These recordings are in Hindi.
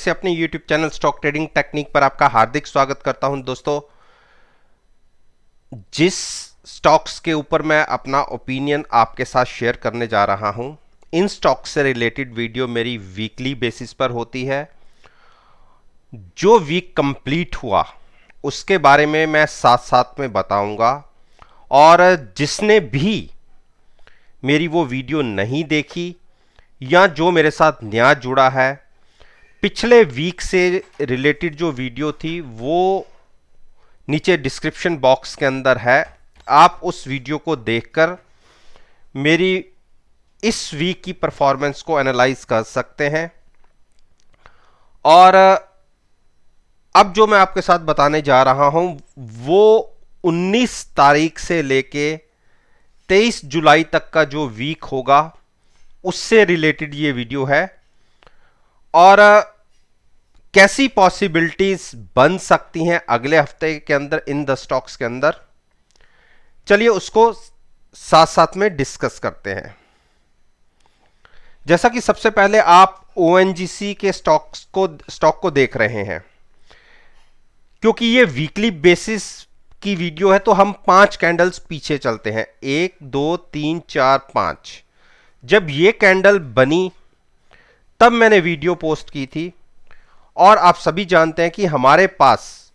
से अपने YouTube channel stock trading technique पर आपका हार्दिक स्वागत करता हूं। दोस्तों, जिस स्टॉक्स के ऊपर मैं अपना ओपिनियन आपके साथ शेयर करने जा रहा हूं, इन स्टॉक्स से रिलेटेड वीडियो मेरी वीकली बेसिस पर होती है। जो वीक कंप्लीट हुआ उसके बारे में मैं साथ साथ में बताऊंगा, और जिसने भी मेरी वो वीडियो नहीं देखी या जो मेरे साथ नया जुड़ा है, पिछले वीक से रिलेटेड जो वीडियो थी वो नीचे डिस्क्रिप्शन बॉक्स के अंदर है। आप उस वीडियो को देखकर मेरी इस वीक की परफॉर्मेंस को एनालाइज कर सकते हैं। और अब जो मैं आपके साथ बताने जा रहा हूं वो 19 तारीख से लेके 23 जुलाई तक का जो वीक होगा उससे रिलेटेड ये वीडियो है, और कैसी पॉसिबिलिटीज बन सकती हैं अगले हफ्ते के अंदर इन द स्टॉक्स के अंदर। चलिए उसको साथ साथ में डिस्कस करते हैं। जैसा कि सबसे पहले आप ONGC के स्टॉक को देख रहे हैं, क्योंकि ये वीकली बेसिस की वीडियो है तो हम 5 कैंडल्स पीछे चलते हैं। 1 2 3 4 5। जब ये कैंडल बनी तब मैंने वीडियो पोस्ट की थी, और आप सभी जानते हैं कि हमारे पास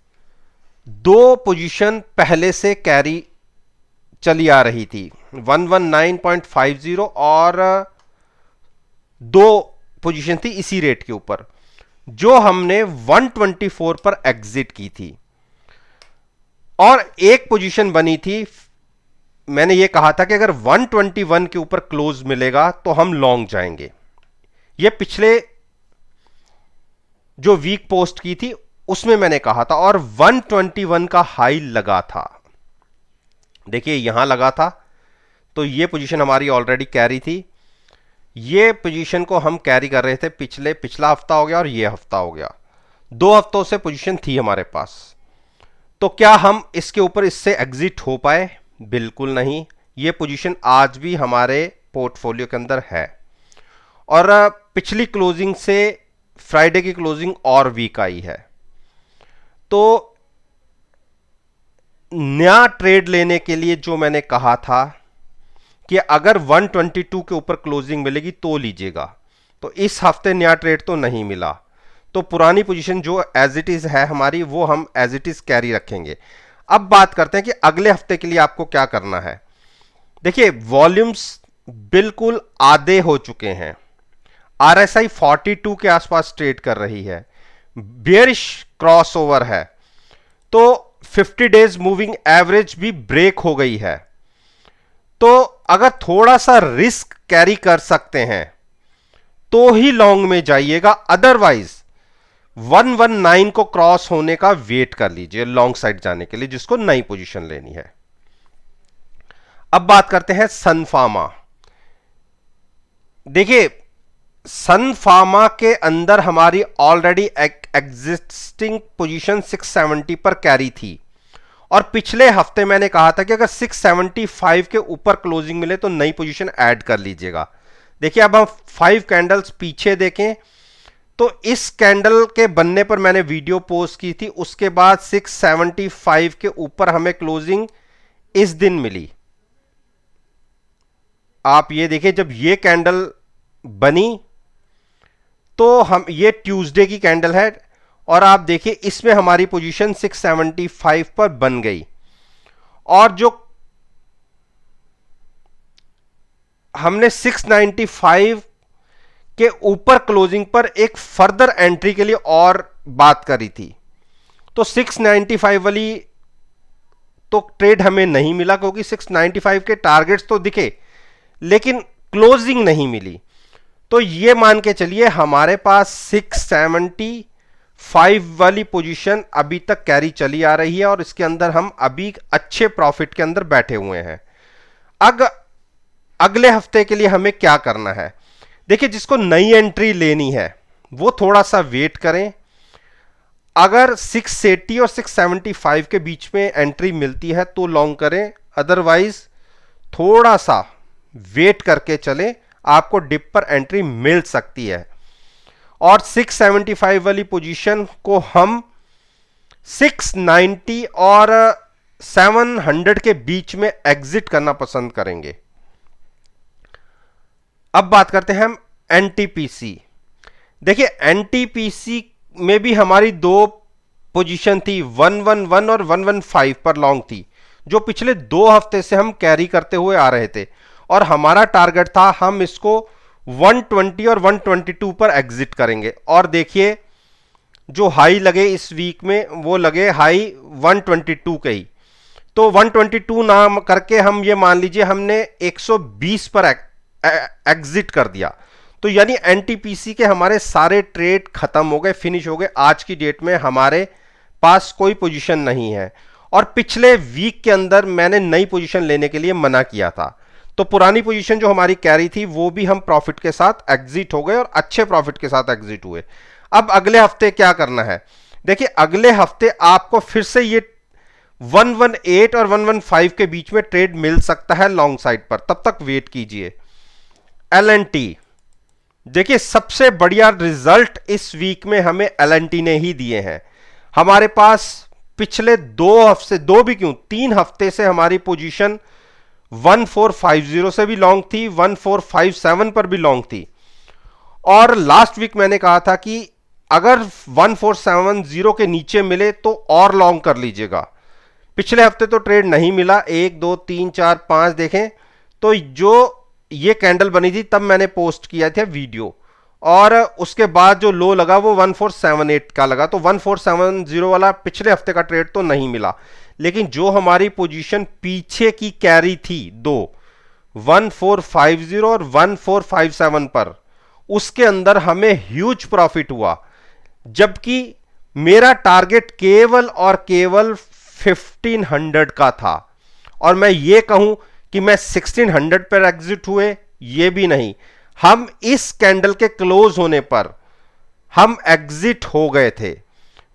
2 पोजीशन पहले से कैरी चली आ रही थी, 119.50 और 2 पोजीशन थी इसी रेट के ऊपर, जो हमने 124 पर एग्जिट की थी। और एक पोजीशन बनी थी, मैंने ये कहा था कि अगर 121 के ऊपर क्लोज मिलेगा तो हम लॉन्ग जाएंगे। ये पिछले जो वीक पोस्ट की थी उसमें मैंने कहा था, और 121 का हाई लगा था। देखिए यहां लगा था, तो ये पोजीशन हमारी ऑलरेडी कैरी थी। ये पोजीशन को हम कैरी कर रहे थे पिछला हफ्ता हो गया और ये हफ्ता हो गया, 2 हफ्तों से पोजीशन थी हमारे पास। तो क्या हम इसके ऊपर इससे एग्जिट हो पाए? बिल्कुल नहीं। ये पोजीशन आज भी हमारे पोर्टफोलियो के अंदर है, और पिछली क्लोजिंग से फ्राइडे की क्लोजिंग और वीक आई है। तो नया ट्रेड लेने के लिए जो मैंने कहा था कि अगर 122 के ऊपर क्लोजिंग मिलेगी तो लीजिएगा, तो इस हफ्ते नया ट्रेड तो नहीं मिला, तो पुरानी पोजीशन जो एज इट इज है हमारी वो हम एज इट इज कैरी रखेंगे। अब बात करते हैं कि अगले हफ्ते के लिए आपको क्या करना है। देखिए वॉल्यूम्स बिल्कुल आधे हो चुके हैं। RSI 42 के आसपास ट्रेड कर रही है, बेयरिश क्रॉसओवर है, तो 50 डेज मूविंग एवरेज भी ब्रेक हो गई है। तो अगर थोड़ा सा रिस्क कैरी कर सकते हैं तो ही लॉन्ग में जाइएगा, अदरवाइज 119 को क्रॉस होने का वेट कर लीजिए लॉन्ग साइड जाने के लिए, जिसको नई पोजीशन लेनी है। अब बात करते हैं सन फार्मा। देखिए सन फार्मा के अंदर हमारी ऑलरेडी एग्जिस्टिंग पोजीशन 670 पर कैरी थी, और पिछले हफ्ते मैंने कहा था कि अगर 675 के ऊपर क्लोजिंग मिले तो नई पोजीशन ऐड कर लीजिएगा। देखिए अब हम 5 कैंडल्स पीछे देखें तो इस कैंडल के बनने पर मैंने वीडियो पोस्ट की थी, उसके बाद 675 के ऊपर हमें क्लोजिंग इस दिन मिली। आप ये देखिए, जब ये कैंडल बनी तो हम, ये ट्यूसडे की कैंडल है, और आप देखिए इसमें हमारी पोजीशन 675 पर बन गई, और जो हमने 695 के ऊपर क्लोजिंग पर एक फर्दर एंट्री के लिए और बात करी थी, तो 695 वाली तो ट्रेड हमें नहीं मिला, क्योंकि 695 के टारगेट्स तो दिखे लेकिन क्लोजिंग नहीं मिली। तो ये मान के चलिए हमारे पास 675 वाली पोजीशन अभी तक कैरी चली आ रही है, और इसके अंदर हम अभी अच्छे प्रॉफिट के अंदर बैठे हुए हैं। अगले हफ्ते के लिए हमें क्या करना है? देखिए जिसको नई एंट्री लेनी है वो थोड़ा सा वेट करें। अगर 680 और 675 के बीच में एंट्री मिलती है तो लॉन्ग करें, अदरवाइज थोड़ा सा वेट करके चलें, आपको डिप पर एंट्री मिल सकती है। और 675 वाली पोजीशन को हम 690 और 700 के बीच में एग्जिट करना पसंद करेंगे। अब बात करते हैं हम एनटीपीसी। देखिए एनटीपीसी में भी हमारी दो पोजीशन थी, 111 और 115 पर लॉन्ग थी, जो पिछले 2 हफ्ते से हम कैरी करते हुए आ रहे थे और हमारा टारगेट था हम इसको 120 और 122 पर एग्जिट करेंगे। और देखिए जो हाई लगे इस वीक में वो लगे हाई 122 के ही, तो 122 नाम करके हम ये मान लीजिए हमने 120 पर एग्जिट कर दिया। तो यानी एनटीपीसी के हमारे सारे ट्रेड खत्म हो गए, फिनिश हो गए। आज की डेट में हमारे पास कोई पोजीशन नहीं है और पिछले वीक के अंदर मैंने नई पोजीशन लेने के लिए मना किया था, तो पुरानी पोजीशन जो हमारी कैरी थी वो भी हम प्रॉफिट के साथ एग्जिट हो गए और अच्छे प्रॉफिट के साथ एग्जिट हुए। अब अगले हफ्ते क्या करना है, देखिए अगले हफ्ते आपको फिर से ये 118 और 115 के बीच में ट्रेड मिल सकता है लॉन्ग साइड पर, तब तक वेट कीजिए। एलएनटी, देखिए सबसे बढ़िया रिजल्ट इस वीक में हमें एलएनटी ने ही दिए हैं। हमारे पास पिछले 2 हफ्ते, 2 भी क्यों 3 हफ्ते से हमारी पोजीशन 1450 से भी लॉन्ग थी, 1457 पर भी लॉन्ग थी। और लास्ट वीक मैंने कहा था कि अगर 1470 के नीचे मिले तो और लॉन्ग कर लीजिएगा। पिछले हफ्ते तो ट्रेड नहीं मिला, 1 2 3 4 5 देखें तो जो ये कैंडल बनी थी तब मैंने पोस्ट किया था वीडियो, और उसके बाद जो लो लगा वो 1478 का लगा, तो 1470 वाला पिछले हफ्ते का ट्रेड तो नहीं मिला। लेकिन जो हमारी पोजीशन पीछे की कैरी थी 2 1450 और 1457 पर, उसके अंदर हमें ह्यूज प्रॉफिट हुआ, जबकि मेरा टारगेट केवल और केवल 1500 का था। और मैं ये कहूं कि मैं 1600 पर एग्जिट हुए, ये भी नहीं, हम इस कैंडल के क्लोज होने पर हम एग्जिट हो गए थे।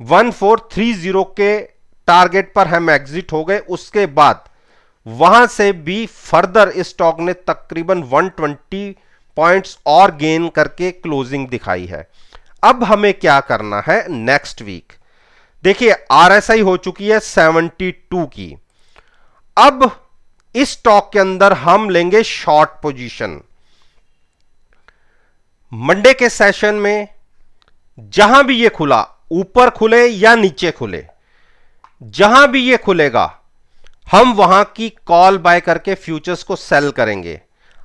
1430 के टारगेट पर हम एग्जिट हो गए। उसके बाद वहां से भी फर्दर इस स्टॉक ने तकरीबन 120 पॉइंट्स और गेन करके क्लोजिंग दिखाई है। अब हमें क्या करना है नेक्स्ट वीक, देखिए आरएसआई हो चुकी है 72 की। अब इस स्टॉक के अंदर हम लेंगे शॉर्ट पोजीशन। मंडे के सेशन में जहां भी ये खुला, ऊपर खुले या नीचे खुले, जहां भी ये खुलेगा हम वहां की कॉल बाय करके फ्यूचर्स को सेल करेंगे।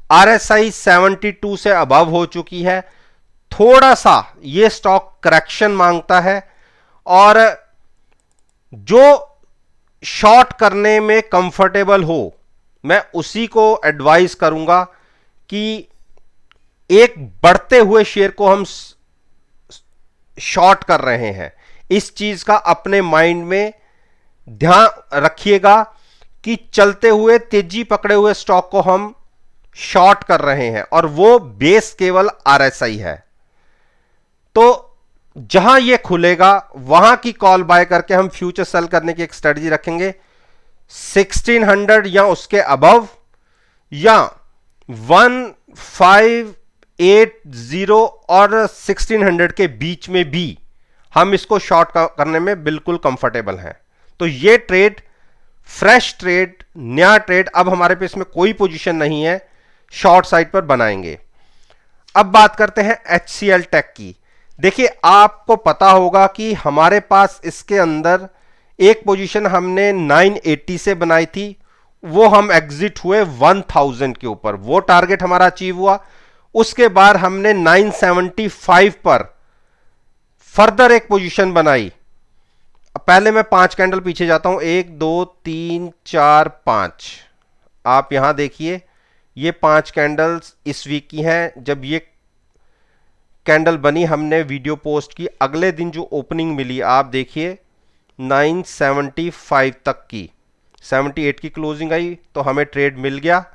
आरएसआई 72 से अबव हो चुकी है, थोड़ा सा ये स्टॉक करेक्शन मांगता है, और जो शॉर्ट करने में कंफर्टेबल हो मैं उसी को एडवाइस करूंगा कि एक बढ़ते हुए शेयर को हम शॉर्ट कर रहे हैं। इस चीज का अपने माइंड में ध्यान रखिएगा कि चलते हुए तेजी पकड़े हुए स्टॉक को हम शॉर्ट कर रहे हैं और वो बेस केवल आरएसआई है। तो जहां ये खुलेगा वहां की कॉल बाय करके हम फ्यूचर सेल करने की एक स्ट्रेटजी रखेंगे। 1600 या उसके अबव या 1580 और 1600 के बीच में भी हम इसको शॉर्ट करने में बिल्कुल कंफर्टेबल हैं। तो ये ट्रेड फ्रेश ट्रेड, नया ट्रेड, अब हमारे पे इसमें कोई पोजीशन नहीं है, शॉर्ट साइड पर बनाएंगे। अब बात करते हैं HCL टेक की। देखिए आपको पता होगा कि हमारे पास इसके अंदर एक पोजीशन हमने 980 से बनाई थी, वो हम एग्जिट हुए 1000 के ऊपर, वो टारगेट हमारा अचीव हुआ। उसके बाद हमने 975 पर फर्दर एक पोजीशन बनाई। पहले मैं 5 कैंडल पीछे जाता हूं, 1 2 3 4 5। आप यहां देखिए ये 5 कैंडल्स इस वीक की हैं। जब ये कैंडल बनी हमने वीडियो पोस्ट की, अगले दिन जो ओपनिंग मिली आप देखिए 975 तक की, 78 की क्लोजिंग आई, तो हमें ट्रेड मिल गया।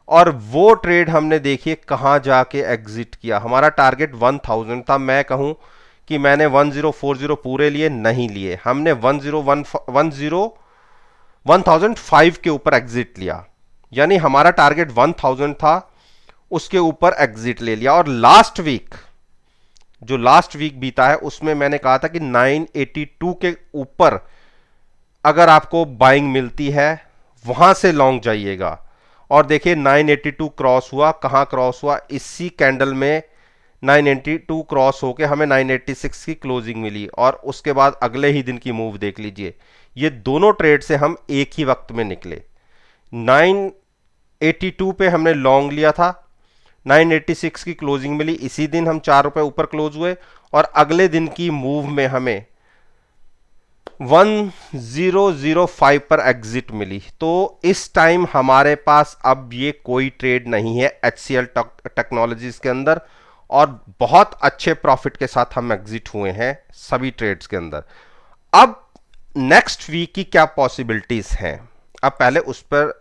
और वो ट्रेड हमने देखिए कहां जाके एग्जिट किया। हमारा टारगेट 1000 था, मैं कहूं कि मैंने 1040 पूरे लिए नहीं लिए, हमने 1005 के ऊपर एग्जिट लिया, यानी हमारा टारगेट 1000 था, उसके ऊपर एग्जिट ले लिया। और लास्ट वीक जो लास्ट वीक बीता है उसमें मैंने कहा था कि 982 के ऊपर अगर आपको बाइंग मिलती है वहां से लॉन्ग जाइएगा। और देखिए 982 क्रॉस हुआ, कहां क्रॉस हुआ, इसी कैंडल में 982 क्रॉस होके हमें 986 की क्लोजिंग मिली और उसके बाद अगले ही दिन की मूव देख लीजिए। ये दोनों ट्रेड से हम एक ही वक्त में निकले। 982 पे हमने लॉन्ग लिया था, 986 की क्लोजिंग मिली, इसी दिन हम 4 रुपए ऊपर क्लोज हुए और अगले दिन की मूव में हमें 1005 पर एग्जिट मिली। तो इस टाइम हमारे पास अब ये कोई ट्रेड नहीं है HCL टेक्नोलॉजीज के अंदर और बहुत अच्छे प्रॉफिट के साथ हम एग्जिट हुए हैं सभी ट्रेड्स के अंदर। अब नेक्स्ट वीक की क्या पॉसिबिलिटीज हैं, अब पहले उस पर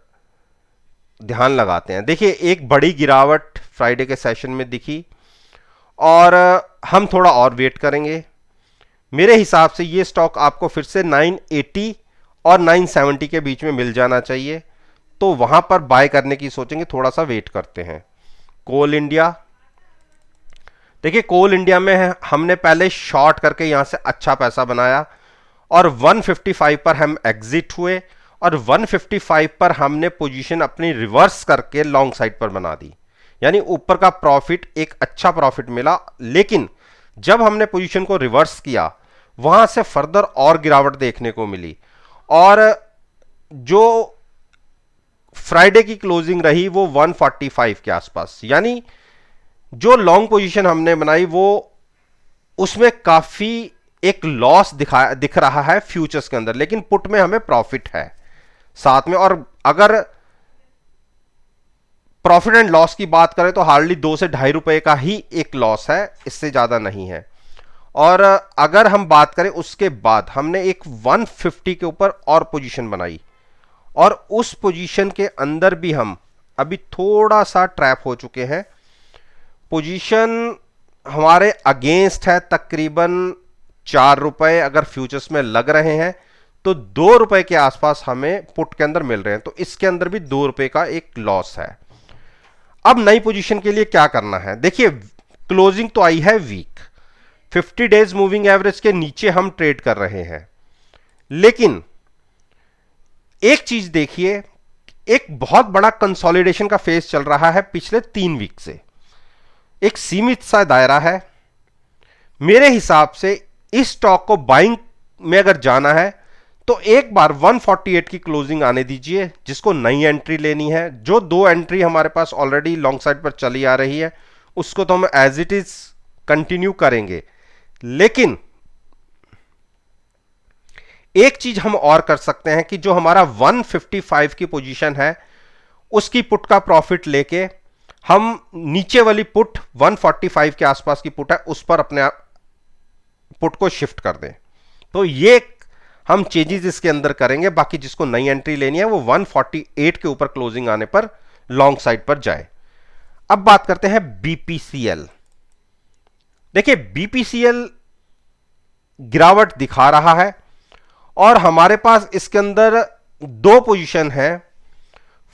ध्यान लगाते हैं। देखिए एक बड़ी गिरावट फ्राइडे के सेशन में दिखी और हम थोड़ा और वेट करेंगे। मेरे हिसाब से ये स्टॉक आपको फिर से 980 और 970 के बीच में मिल जाना चाहिए, तो वहां पर बाय करने की सोचेंगे, थोड़ा सा वेट करते हैं। कोल इंडिया, देखिए कोल इंडिया में हमने पहले शॉर्ट करके यहां से अच्छा पैसा बनाया और 155 पर हम एग्जिट हुए और 155 पर हमने पोजीशन अपनी रिवर्स करके लॉन्ग साइड पर बना दी, यानी ऊपर का प्रॉफिट एक अच्छा प्रॉफिट मिला। लेकिन जब हमने पोजीशन को रिवर्स किया वहां से फर्दर और गिरावट देखने को मिली और जो फ्राइडे की क्लोजिंग रही वो 145 के आसपास, यानी जो लॉन्ग पोजीशन हमने बनाई वो उसमें काफी एक लॉस दिख रहा है फ्यूचर्स के अंदर, लेकिन पुट में हमें प्रॉफिट है साथ में। और अगर प्रॉफिट एंड लॉस की बात करें तो हार्डली 2 से ढाई रुपए का ही एक लॉस है, इससे ज्यादा नहीं है। और अगर हम बात करें उसके बाद हमने एक 150 के ऊपर और पोजीशन बनाई और उस पोजीशन के अंदर भी हम अभी थोड़ा सा ट्रैप हो चुके हैं। पोजीशन हमारे अगेंस्ट है तकरीबन 4 रुपए, अगर फ्यूचर्स में लग रहे हैं तो 2 रुपए के आसपास हमें पुट के अंदर मिल रहे हैं, तो इसके अंदर भी 2 रुपए का एक लॉस है। अब नई पोजीशन के लिए क्या करना है, देखिए क्लोजिंग तो आई है वीक, 50 डेज मूविंग एवरेज के नीचे हम ट्रेड कर रहे हैं, लेकिन एक चीज देखिए, एक बहुत बड़ा कंसोलिडेशन का फेज चल रहा है पिछले 3 वीक से, एक सीमित सा दायरा है। मेरे हिसाब से इस स्टॉक को बाइंग में अगर जाना है तो एक बार 148 की क्लोजिंग आने दीजिए, जिसको नई एंट्री लेनी है। जो 2 एंट्री हमारे पास ऑलरेडी लॉन्ग साइड पर चली आ रही है उसको तो हम एज इट इज कंटिन्यू करेंगे, लेकिन एक चीज हम और कर सकते हैं कि जो हमारा 155 की पोजीशन है उसकी पुट का प्रॉफिट लेके हम नीचे वाली पुट 145 के आसपास की पुट है उस पर अपने पुट को शिफ्ट कर दें। तो ये हम चेंजेस इसके अंदर करेंगे। बाकी जिसको नई एंट्री लेनी है वो 148 के ऊपर क्लोजिंग आने पर लॉन्ग साइड पर जाए। अब बात करते हैं बीपीसीएल। देखिए बीपीसीएल गिरावट दिखा रहा है और हमारे पास इसके अंदर 2 पोजीशन है,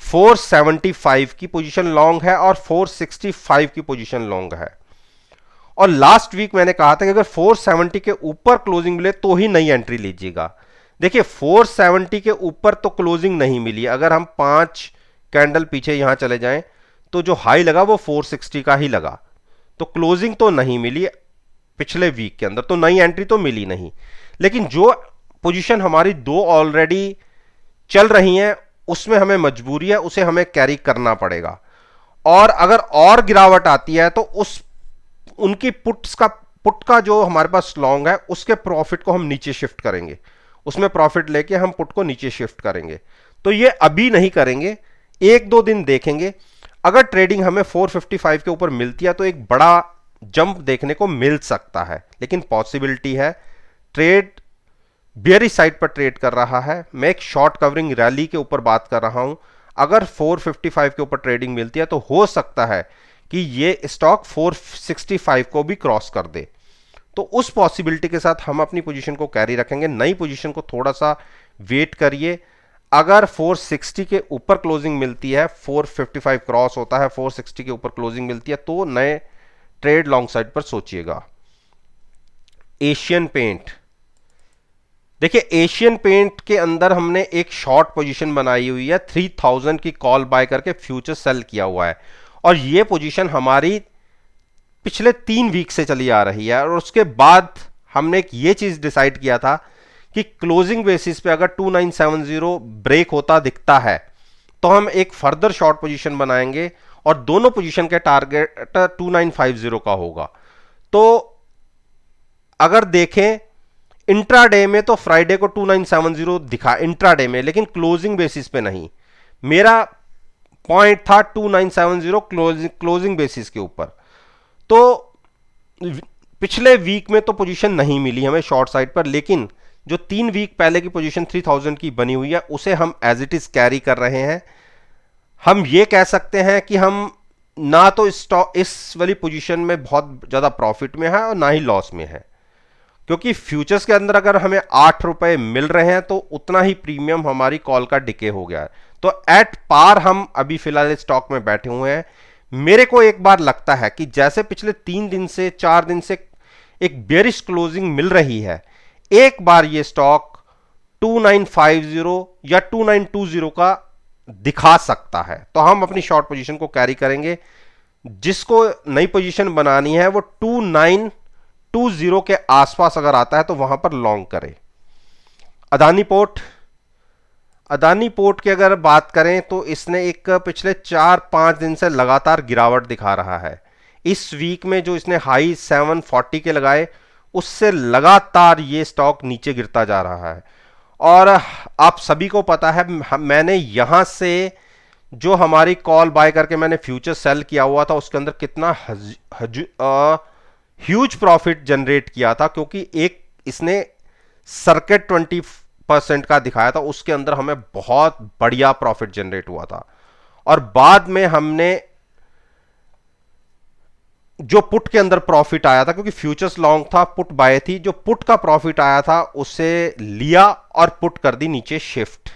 475 की पोजीशन लॉन्ग है और 465 की पोजीशन लॉन्ग है। और लास्ट वीक मैंने कहा था कि अगर 470 के ऊपर क्लोजिंग मिले तो ही नई एंट्री लीजिएगा। देखिए 470 के ऊपर तो क्लोजिंग नहीं मिली, अगर हम 5 कैंडल पीछे यहां चले जाएं तो जो हाई लगा वो 460 का ही लगा, तो क्लोजिंग तो नहीं मिली पिछले वीक के अंदर, तो नई एंट्री तो मिली नहीं। लेकिन जो पोजीशन हमारी 2 ऑलरेडी चल रही हैं उसमें हमें मजबूरी है, उसे हमें कैरी करना पड़ेगा। और अगर और गिरावट आती है तो उनकी पुट का जो हमारे पास लॉन्ग है उसके प्रॉफिट को हम नीचे शिफ्ट करेंगे, उसमें प्रॉफिट लेके हम पुट को नीचे शिफ्ट करेंगे। तो ये अभी नहीं करेंगे, 1-2 दिन देखेंगे। अगर ट्रेडिंग हमें 455 के ऊपर मिलती है तो एक बड़ा जंप देखने को मिल सकता है, लेकिन पॉसिबिलिटी है। ट्रेड बेयरिश साइड पर ट्रेड कर रहा है। मैं एक शॉर्ट कवरिंग रैली के ऊपर बात कर रहा हूं। अगर 455 के ऊपर ट्रेडिंग मिलती है तो हो सकता है कि ये स्टॉक 465 को भी क्रॉस कर दे, तो उस पॉसिबिलिटी के साथ हम अपनी पोजीशन को कैरी रखेंगे। नई पोजीशन को थोड़ा सा वेट करिए। अगर 460 के ऊपर क्लोजिंग मिलती है, 455 क्रॉस होता है, 460 के ऊपर क्लोजिंग मिलती है तो नए ट्रेड लॉन्ग साइड पर सोचिएगा। Asian paint. देखिए एशियन पेंट के अंदर हमने एक शॉर्ट पोजीशन बनाई हुई है, 3000 की कॉल बाय करके फ्यूचर सेल किया हुआ है, और ये पोजीशन हमारी पिछले 3 वीक से चली आ रही है। और उसके बाद हमने एक ये चीज डिसाइड किया था कि क्लोजिंग बेसिस पे अगर 2970 ब्रेक होता दिखता है तो हम एक फर्दर शॉर्ट पोजीशन बनाएंगे, और दोनों पोजीशन के टारगेट 2950 का होगा। तो अगर देखें इंट्राडे में तो फ्राइडे को 2970 दिखा इंट्राडे में, लेकिन क्लोजिंग बेसिस पे नहीं। मेरा पॉइंट था 2970 क्लोजिंग बेसिस के ऊपर। तो पिछले वीक में तो पोजीशन नहीं मिली हमें शॉर्ट साइड पर, लेकिन जो 3 वीक पहले की पोजीशन 3000 की बनी हुई है उसे हम एज इट इज कैरी कर रहे हैं। हम ये कह सकते हैं कि हम ना तो इस वाली पोजीशन में बहुत ज्यादा प्रॉफिट में है और ना ही लॉस में है, क्योंकि फ्यूचर्स के अंदर अगर हमें 8 रुपए मिल रहे हैं तो उतना ही प्रीमियम हमारी कॉल का डिके हो गया है। तो एट पार हम अभी फिलहाल स्टॉक में बैठे हुए हैं। मेरे को एक बार लगता है कि जैसे पिछले 3 दिन से 4 दिन से एक बेरिश क्लोजिंग मिल रही है, एक बार ये स्टॉक 2950 या 2920 का दिखा सकता है, तो हम अपनी शॉर्ट पोजीशन को कैरी करेंगे। जिसको नई पोजीशन बनानी है वो 2920 के आसपास अगर आता है तो वहां पर लॉन्ग करे। अदानी पोर्ट की अगर बात करें तो इसने एक पिछले 4-5 दिन से लगातार गिरावट दिखा रहा है। इस वीक में जो इसने हाई 740 के लगाए उससे लगातार ये स्टॉक नीचे गिरता जा रहा है। और आप सभी को पता है मैंने यहां से जो हमारी कॉल बाय करके मैंने फ्यूचर सेल किया हुआ था उसके अंदर कितना ह्यूज प्रॉफिट जनरेट किया था, क्योंकि एक इसने सर्किट 20% का दिखाया था, उसके अंदर हमें बहुत बढ़िया प्रॉफिट जनरेट हुआ था। और बाद में हमने जो पुट के अंदर प्रॉफिट आया था, क्योंकि फ्यूचर्स लॉन्ग था, पुट बाय थी, जो पुट का प्रॉफिट आया था उसे लिया और पुट कर दी नीचे शिफ्ट,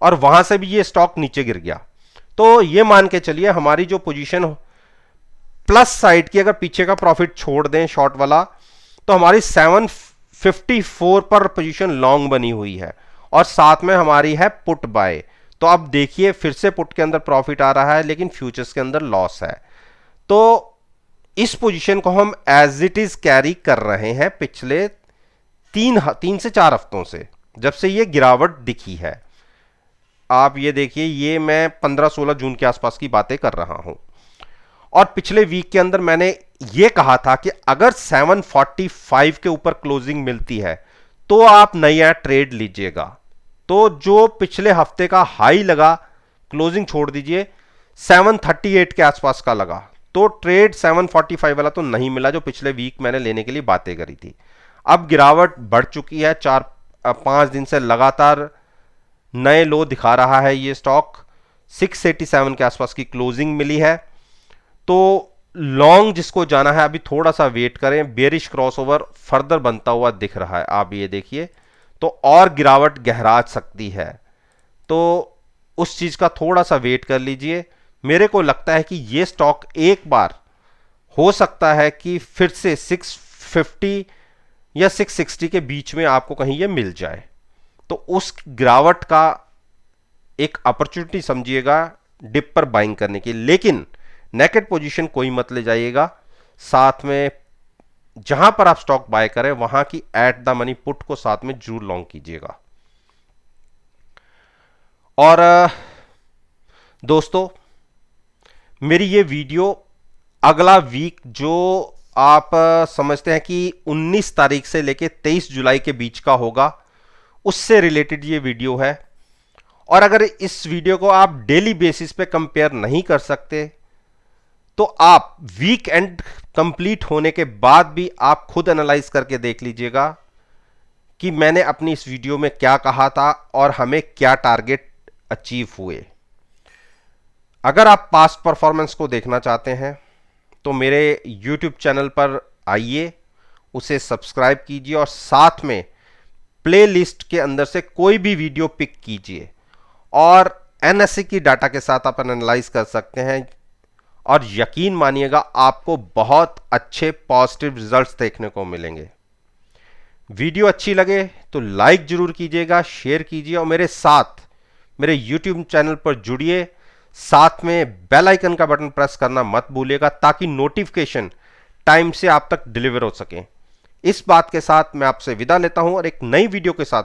और वहां से भी ये स्टॉक नीचे गिर गया। तो ये मान के चलिए हमारी जो पोजीशन प्लस साइड की अगर पीछे का प्रॉफिट छोड़ दें शॉर्ट वाला, तो हमारी 754 पर पोजीशन लॉन्ग बनी हुई है और साथ में हमारी है पुट बाय। तो अब देखिए फिर से पुट के अंदर प्रॉफिट आ रहा है लेकिन फ्यूचर्स के अंदर लॉस है। तो इस पोजीशन को हम एज इट इज कैरी कर रहे हैं पिछले 3 से 4 हफ्तों से, जब से ये गिरावट दिखी है। आप ये देखिए, ये मैं 15-16 जून के आसपास की बातें कर रहा हूं, और पिछले वीक के अंदर मैंने ये कहा था कि अगर 745 के ऊपर क्लोजिंग मिलती है तो आप नया ट्रेड लीजिएगा। तो जो पिछले हफ्ते का हाई लगा, क्लोजिंग छोड़ दीजिए, 738 के आसपास का लगा, तो ट्रेड 745 वाला तो नहीं मिला जो पिछले वीक मैंने लेने के लिए बातें करी थी। अब गिरावट बढ़ चुकी है, 4-5 दिन से लगातार नए लो दिखा रहा है ये स्टॉक। 687 के आसपास की क्लोजिंग मिली है। तो लॉन्ग जिसको जाना है अभी थोड़ा सा वेट करें, बेरिश क्रॉसओवर फर्दर बनता हुआ दिख रहा है, आप ये देखिए, तो और गिरावट गहरा सकती है, तो उस चीज का थोड़ा सा वेट कर लीजिए। मेरे को लगता है कि ये स्टॉक एक बार हो सकता है कि फिर से 650 या 660 के बीच में आपको कहीं ये मिल जाए, तो उस गिरावट का एक अपॉर्चुनिटी समझिएगा डिप पर बाइंग करने की। लेकिन नेकेड पोजीशन कोई मत ले जाइएगा, साथ में जहां पर आप स्टॉक बाय करें वहां की एट द मनी पुट को साथ में जरूर लॉन्ग कीजिएगा। और दोस्तों, मेरी ये वीडियो अगला वीक जो आप समझते हैं कि 19 तारीख से लेके 23 जुलाई के बीच का होगा, उससे रिलेटेड ये वीडियो है। और अगर इस वीडियो को आप डेली बेसिस पे कंपेयर नहीं कर सकते तो आप वीक एंड कंप्लीट होने के बाद भी आप खुद एनालाइज करके देख लीजिएगा कि मैंने अपनी इस वीडियो में क्या कहा था और हमें क्या टारगेट अचीव हुए। अगर आप पास्ट परफॉर्मेंस को देखना चाहते हैं तो मेरे YouTube चैनल पर आइए, उसे सब्सक्राइब कीजिए और साथ में प्लेलिस्ट के अंदर से कोई भी वीडियो पिक कीजिए और NSE की डाटा के साथ आप एनालाइज कर सकते हैं, और यकीन मानिएगा आपको बहुत अच्छे पॉजिटिव रिजल्ट्स देखने को मिलेंगे। वीडियो अच्छी लगे तो लाइक जरूर कीजिएगा, शेयर कीजिए और मेरे साथ मेरे YouTube चैनल पर जुड़िए। साथ में बेल आइकन का बटन प्रेस करना मत भूलिएगा ताकि नोटिफिकेशन टाइम से आप तक डिलीवर हो सके। इस बात के साथ मैं आपसे विदा लेता हूं और एक नई वीडियो के साथ